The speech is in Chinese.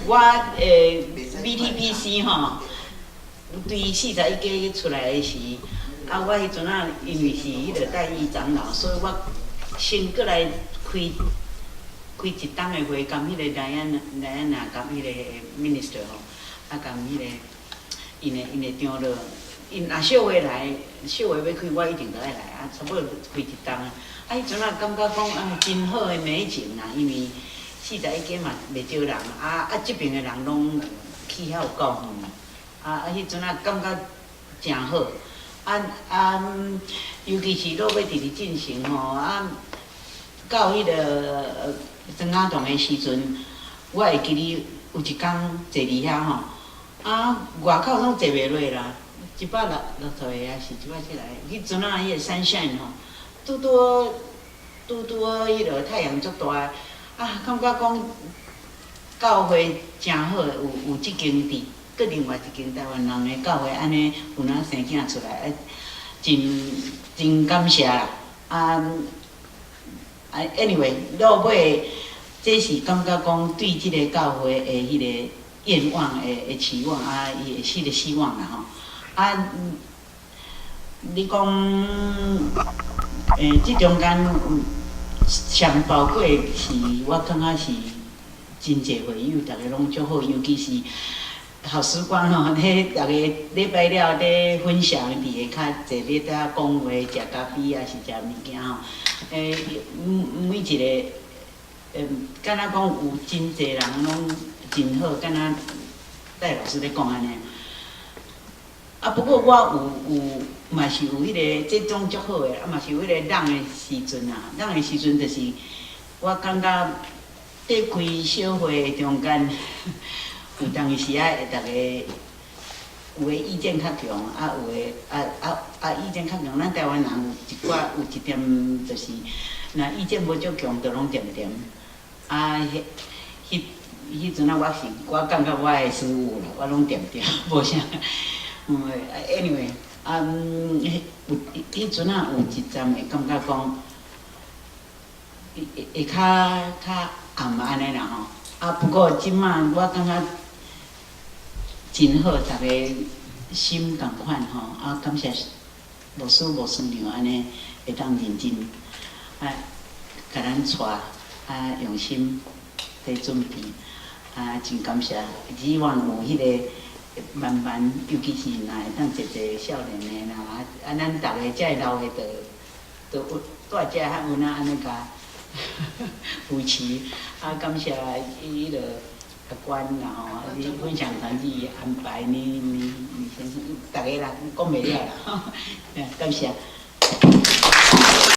我VTPC 吼，对41家出来的时，啊，我迄阵啊，因为是迄个代议长老，所以我先过来开一档的会，甲迄个莱安娜，甲迄个 minister 吼，啊，甲迄个因的长老，因若小话来，小话要开，我一定都爱来啊，差不多开一档啊。啊，迄阵啊，感觉讲啊，真好的美景啦，因为41家嘛袂少人，这边的人拢去遐有讲迄阵啊，感觉诚好。尤其是落尾直直进行吼，到迄个庄仔洞的时阵，我会记哩有一工坐伫遐吼，外口拢坐袂落啦，160岁啊是170来，迄阵啊迄个sunshine吼，拄迄个太阳足大，感觉讲教会诚好，有即间伫。搁另外一间台湾人的教会，安尼有哪生囝出来，真感谢啦。anyway， 落尾这是感觉讲对即个教会的迄个愿望的期望也是个希望啦吼。你讲即中间上宝贵是，我感觉是真侪会友，大家拢足好，尤其是。好时光吼，咧逐个礼拜了咧分享伫下较坐咧搭讲话、食咖啡啊，是食物件吼。每一个敢若讲有真侪人拢真好，敢若戴老师咧讲安尼。不过我有嘛是有迄个这种足好诶，嘛是有迄个冷诶时阵啊。冷诶时阵就是我感觉在开小会中间。有当时啊，大家有诶意见较强，有诶意见较强，咱台湾人有一点就是，若意见无足强，就拢点。迄阵啊，我感觉我诶师傅啦，我拢点，无啥。anyway， 迄阵啊有一站会感觉讲，会较暗安尼啦吼。不过即马我感觉。真好，大家心共款吼，感谢无师无师娘安尼会当认真，甲咱带，用心在准备，真感谢。希望有迄个慢慢，尤其是若会当一少年的啦，咱逐个遮老的都带遮较有安尼甲扶持，感谢迄个。官啦吼，你分享团体安排你先生，大家啦讲袂了啦，感谢。